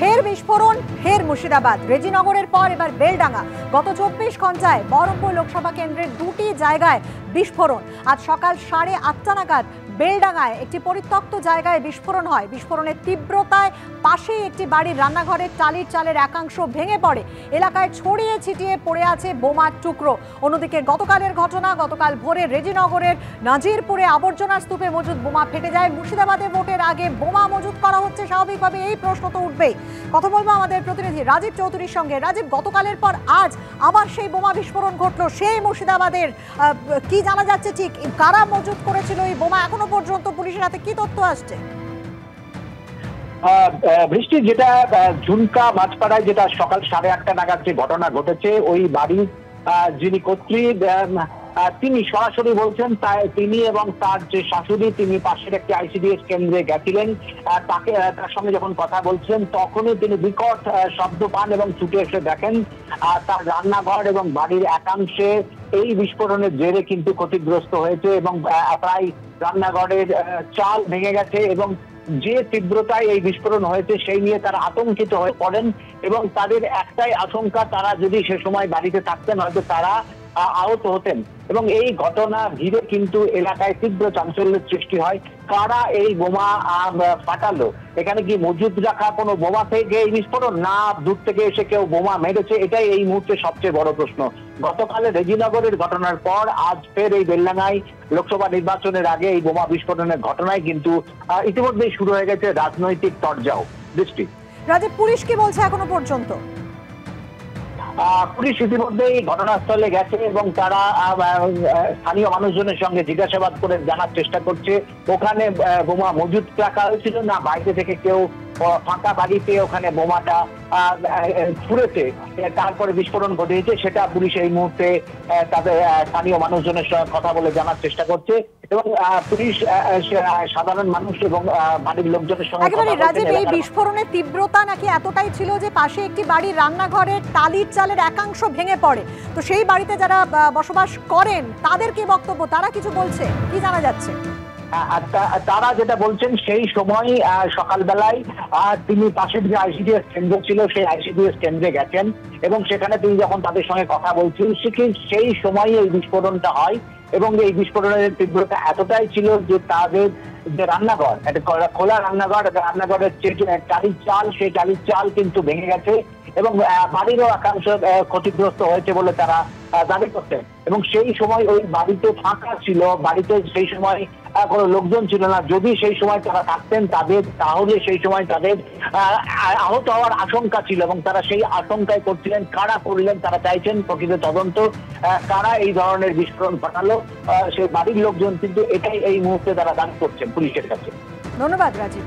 ফের বিস্ফোরণ, ফের মুর্শিদাবাদ। রেজিনগরের পর এবার বেলডাঙ্গা। গত 24 ঘন্টায় বহরমপুর লোকসভা কেন্দ্রের দুটি জায়গায় বিস্ফোরণ। আজ সকাল 8:30 নাগাদ বেলডাঙ্গায় একটি পরিত্যক্ত জায়গায় বিস্ফোরণ হয়। বিস্ফোরণের তীব্রতায় পাশেই একটি বাড়ির রান্নাঘরের টালির চালের একাংশ ভেঙে পড়ে। এলাকায় ছড়িয়ে ছিটিয়ে পড়ে আছে বোমার টুকরো। অন্যদিকে গতকালের ঘটনা, গতকাল ভোরে রেজিনগরের নাজিরপুরে আবর্জনার স্তূপে মজুদ বোমা ফেটে যায়। মুর্শিদাবাদে ভোটের আগে বোমা মজুদ করা হচ্ছে, স্বাভাবিকভাবে এই প্রশ্ন তো উঠবেই। কথা বলবো আমাদের প্রতিনিধি রাজীব চৌধুরীর সঙ্গে। রাজীব, গতকালের পর আজ আবার সেই বোমা বিস্ফোরণ ঘটলো সেই মুর্শিদাবাদের। কি জানা যাচ্ছে ঠিক কারা মজুদ করেছিল এই বোমা? এখনো পর্যন্ত পুলিশের হাতে কি তথ্য আসছে? বৃষ্টি, যেটা ঝুনকা মাছপাড়ায় যেটা সকাল 8:30 নাগাদ যে ঘটনা ঘটেছে, ওই বাড়ির যিনি কর্ত্রী তিনি সরাসরি বলছেন তিনি এবং তার যে শাশুড়ি তিনি পাশের একটি আইসিডিএস কেন্দ্রে গেছিলেন। তার সঙ্গে যখন কথা বলছিলেন তখনই তিনি বিকট শব্দ পান এবং ছুটে এসে দেখেন তার রান্নাঘর এবং বাড়ির একাংশে এই বিস্ফোরণের জেরে কিন্তু ক্ষতিগ্রস্ত হয়েছে এবং প্রায় রান্নাঘরের চাল ভেঙে গেছে। এবং যে তীব্রতায় এই বিস্ফোরণ হয়েছে সেই নিয়ে তারা আতঙ্কিত হয়ে পড়েন এবং তাদের একটাই আশঙ্কা, তারা যদি সে সময় বাড়িতে থাকতেন হয়তো তারা আহত হতেন। এবং এই ঘটনা ঘিরে কিন্তু এলাকায় তীব্র চাঞ্চল্যের সৃষ্টি হয়। কারা এই বোমা ফাটালো? এখানে কি মজুদ রাখা কোনো বোমা থেকে এই বিস্ফোরণ, না দূর থেকে এসে কেউ বোমা মেরেছে? এটাই এই মুহূর্তে সবচেয়ে বড় প্রশ্ন। গতকালে রেজিনগরের ঘটনার পর আজ ফের এই বেলডাঙ্গায় লোকসভা নির্বাচনের আগে এই বোমা বিস্ফোরণের ঘটনায় কিন্তু ইতিমধ্যেই শুরু হয়ে গেছে রাজনৈতিক তরজাও। দৃষ্টি রাজীব, পুলিশ কি বলছে এখনো পর্যন্ত? পুলিশ ইতিমধ্যেই ঘটনাস্থলে গেছে এবং তারা স্থানীয় মানুষজনের সঙ্গে জিজ্ঞাসাবাদ করে জানার চেষ্টা করছে ওখানে বোমা মজুদ রাখা হয়েছিল না বাইরে থেকে কেউ ফাঁকা বাড়িতে ওখানে বোমাটা ছুড়েছে, তারপরে বিস্ফোরণ ঘটেছে। সেটা পুলিশ এই মুহূর্তে তাদের স্থানীয় মানুষজনের সঙ্গে কথা বলে জানার চেষ্টা করছে এবং পুলিশ সাধারণ মানুষ এবং বাড়ির লোকজনের সঙ্গে একেবারে। রাজীব, এই বিস্ফোরণের তীব্রতা নাকি এতটাই ছিল যে পাশে একটি বাড়ির রান্নাঘরের টালির চালের একাংশ ভেঙে পড়ে। তো সেই বাড়িতে যারা বসবাস করেন তাদের কি বক্তব্য? তারা কিছু বলছে? কি জানা যাচ্ছে? তারা যেটা বলছেন, সেই সময় সকালবেলায় তিনি পাশের যে আইসিডিএস কেন্দ্র ছিল সেই আইসিডিএস কেন্দ্রে গেছেন এবং সেখানে তিনি যখন তাদের সঙ্গে কথা বলছেন সেই সময় এই বিস্ফোরণটা হয়। এবং এই বিস্ফোরণের তীব্রতা এতটাই ছিল যে তাদের যে রান্নাঘর, একটা খোলা রান্নাঘর, রান্নাঘরের টালির চাল, সেই টালির চাল কিন্তু ভেঙে গেছে এবং বাড়িরও একাংশ ক্ষতিগ্রস্ত হয়েছে বলে তারা দাবি করতেন। এবং সেই সময় ওই বাড়িতে ফাঁকা ছিল, বাড়িতে সেই সময় কোনো লোকজন ছিল না। যদি সেই সময় তারা থাকতেন তাহলে সেই সময় তাদের আহত হওয়ার আশঙ্কা ছিল এবং তারা সেই আশঙ্কায় করছিলেন। কারা করলেন তারা চাইছেন প্রকৃত তদন্ত, কারা এই ধরনের বিস্ফোরণ ঘটালো সেই বাড়ির লোকজন কিন্তু এটাই এই মুহূর্তে তারা দাবি করছেন পুলিশের কাছে। ধন্যবাদ রাজীব।